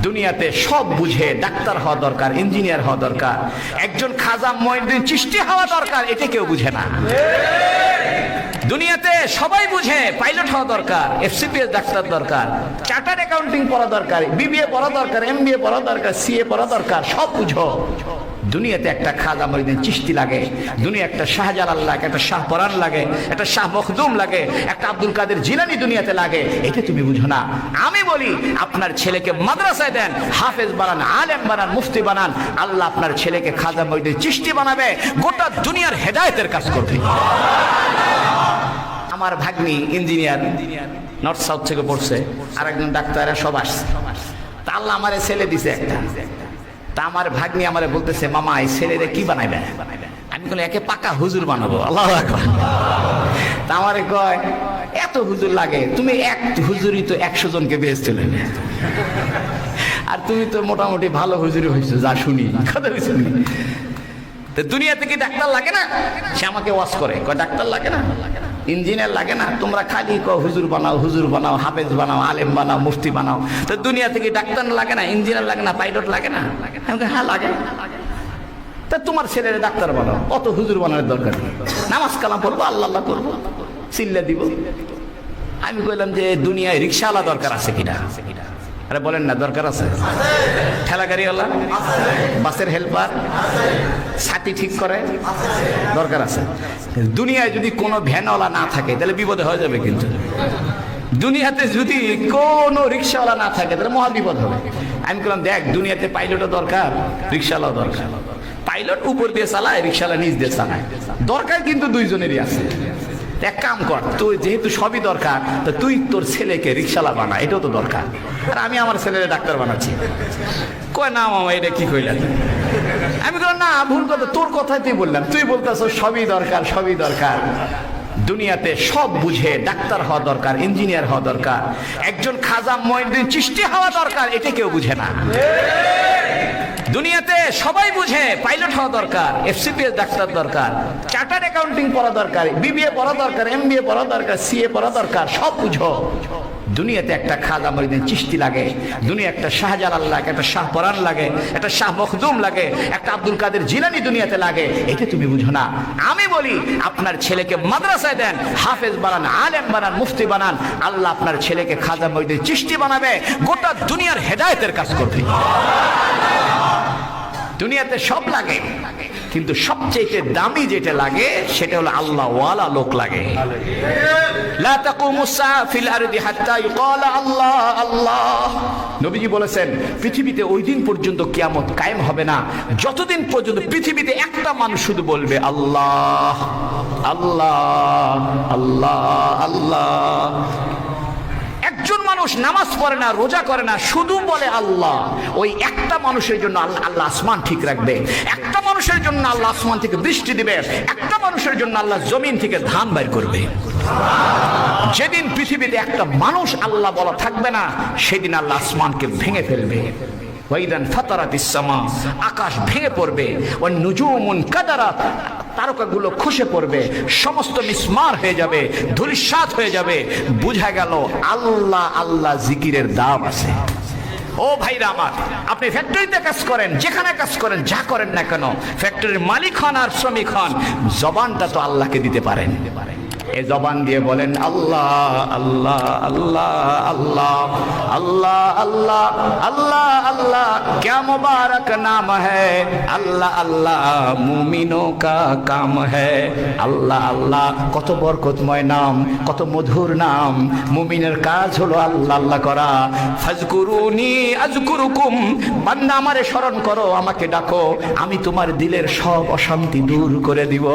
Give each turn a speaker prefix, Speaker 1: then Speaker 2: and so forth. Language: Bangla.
Speaker 1: দুনিয়াতে সব বুঝে ডাক্তার হওয়া দরকার, ইঞ্জিনিয়ার হওয়া দরকার, একজন খাজা মঈনুদ্দিন চিশতি হওয়া দরকার, এটা কেউ বুঝে না। দুনিয়াতে সবাই বুঝে পাইলট হওয়া দরকার, এফসিপিএস ডাক্তার দরকার, চার্টার্ড অ্যাকাউন্টিং পড়া দরকার, বিবিএ পড়া দরকার, এমবিএ পড়া দরকার, সিএ পড়া দরকার, সব বুঝো। দুনিয়াতে একটা খাজা মঈনুদ্দিন চিশতি লাগে, দুনিয়া একটা শাহজালাল লাগে, একটা শাহ পরান লাগে, একটা শাহ মখদুম লাগে, একটা আব্দুল কাদের জিলানী দুনিয়াতে লাগে, এটা তুমি বুঝো না। আমি বলি আপনার ছেলেকে মাদ্রাসায় দেন, হাফেজ বানান, আলেম বানান, মুফতি বানান, আল্লাহ আপনার ছেলেকে খাজা মঈনুদ্দিন চিশতি বানাবে, গোটা দুনিয়ার হেদায়েতের কাজ করবে। আমার ভাগ্নি ইঞ্জিনিয়ার, নর্থ সাউথ থেকে পড়ছে, আর একজন ডাক্তার, সব আসছে। তা আল্লাহ আমারে ছেলে দিছে একটা। তা আমার ভাগ্নি আমারে বলতেছে, মামা এই ছেলেরে কি বানাইবে? আমি বলি একে পাকা হুজুর বানাবো। আল্লাহু আকবার। তা আমারে কয় এত হুজুর লাগে, তুমি এক হুজুরই তো 100 জনকে বেহেশতে নেবে, আর তুমি তো মোটামুটি ভালো হুজুরি হয়েছো, যা শুনি কথা শুনি। তো দুনিয়াতে কি ডাক্তার লাগে না? সে আমাকে ওয়াজ করে, কয় ডাক্তার লাগে না, ইঞ্জিনিয়ার লাগে না, তোমরা খালি হুজুর বানাও, হুজুর বানাও, হাফেজ বানাও, আলেম বানাও, মুফতি বানাও। তো দুনিয়া থেকে ডাক্তার লাগে না, ইঞ্জিনিয়ার লাগে না, পাইলট লাগে না? হ্যাঁ লাগে। তা তোমার ছেলের ডাক্তার বানাও, অত হুজুর বানানোর দরকার নেই, নামাজ কালাম পড়বো, আল্লাহ আল্লাহ করবো, চিল্লা দিব। আমি কইলাম যে দুনিয়ায় রিক্সাওয়ালা দরকার আছে কিনা? আরে বলেন না, দরকার আছে। ঠেলা গাড়িওয়ালা, বাসের হেল্পার, ছাতি ঠিক করে, দরকার আছে। দুনিয়ায় যদি কোনো ভ্যানওয়ালা না থাকে তাহলে বিপদে হয়ে যাবে। কিন্তু দুনিয়াতে যদি কোনো রিক্সাওয়ালা না থাকে তাহলে মহা বিপদ হবে। আমি বললাম দেখ, দুনিয়াতে পাইলটও দরকার, রিক্সাওয়ালাও দরকার। পাইলট উপর দিয়ে চালায়, রিক্সাওয়ালা নিচ দিয়ে চালায়, দরকার কিন্তু দুইজনেরই আছে। এক কাম কর, তুই যেহেতু সবই দরকার, তো তুই তোর ছেলেকে রিক্সাওয়ালা বানা, এটাও তো দরকার। আর আমি আমার ছেলের ডাক্তার বানাচ্ছি। কয় না মামা, এটা কি কইলেন? আমি বললাম না, ভুল কথা, তোর কথাই তুই বললাম, তুই বলতেছ সবই দরকার, সবই দরকার। দুনিয়াতে সব বুঝে ডাক্তার হওয়া দরকার, ইঞ্জিনিয়ার হওয়া দরকার, একজন খাজা মঈনুদ্দিন চিশতি হওয়া দরকার, এটা কেউ বুঝে না। দুনিয়াতে সবাই বুঝে পাইলট হওয়া দরকার, এফসিপিএস ডাক্তার দরকার, চার্টার্ড অ্যাকাউন্টিং পড়া দরকার, বিবিএ পড়া দরকার, এমবিএ পড়া দরকার, সিএ পড়া দরকার, সব বুঝো। দুনিয়াতে একটা খাজা মঈনুদ্দিন চিশতি লাগে, দুনিয়া একটা শাহজালাল লাগে, একটা শাহ পরান লাগে, একটা শাহ মখদুম লাগে, একটা আব্দুল কাদের জিলানী দুনিয়াতে লাগে, এটা তুমি বুঝো না। আমি বলি আপনার ছেলেকে মাদ্রাসায় দেন, হাফেজ বানান, আলেম বানান, মুফতি বানান, আল্লাহ আপনার ছেলেকে খাজা মঈনুদ্দিন চিশতি বানাবে, গোটা দুনিয়ার হেদায়েতের কাজ করবে। দুনিয়াতে সব লাগে, কিন্তু সবচেয়ে দামি যেটা লাগে সেটা হলো আল্লাহ ওয়ালা লোক লাগে। লা তাকুমুস সাআ ফিল আরদি হাত্তা ইউকালা আল্লাহ আল্লাহ। নবীজি বলেছেন পৃথিবীতে ওই দিন পর্যন্ত কিয়ামত কায়েম হবে না যতদিন পর্যন্ত পৃথিবীতে একটা মানুষ শুধু বলবে আল্লাহ আল্লাহ আল্লাহ আল্লাহ। একজন মানুষ নামাজ পড়ে না, রোজা করে না, শুধু বলে আল্লাহ, ওই একটা মানুষের জন্য আল্লাহ আসমান ঠিক রাখবে, একটা মানুষের জন্য আল্লাহ আসমান থেকে বৃষ্টি দিবে, একটা মানুষের জন্য আল্লাহ জমিন থেকে ধান বের করবে। যেদিন পৃথিবীতে একটা মানুষ আল্লাহ বলা থাকবে না, সেদিন আল্লাহ আসমানকে ভেঙে ফেলবে। ওয়াইদান ফাতারাতিস সামা, আকাশ ভেঙে পড়বে, ওয়ান নুজুমুন কাদারাত, তারকাগুলো খসে পড়বে, সমস্ত মিসমার হয়ে যাবে, ধূলিসাৎ হয়ে যাবে। বুঝা গেল আল্লাহ আল্লাহ জিকিরের দাম আছে। ও ভাইরা আমার, আপনি ফ্যাক্টরিতে কাজ করেন, যেখানে কাজ করেন, যা করেন না কেন, ফ্যাক্টরির মালিক হন আর শ্রমিক হন, জবানটা তো আল্লাহকে দিতে পারেন। এই জবান দিয়ে বলেন আল্লাহ আল্লাহ আল্লাহ আল্লাহ আল্লাহ আল্লাহ আল্লাহ আল্লাহ, क्या मुबारक नाम है अल्लाह अल्लाह, मुमिनों का काम है अल्लाह अल्लाह। কত বরকতময় নাম, কত মধুর নাম। মুমিনের কাজ হলো আল্লাহ আল্লাহ করা। ফাজকুরুনি আযকুরুকুম, বান্দা আমারে স্মরণ করো, আমাকে ডাকো, আমি তোমার দিলের সব অশান্তি দূর করে দিব।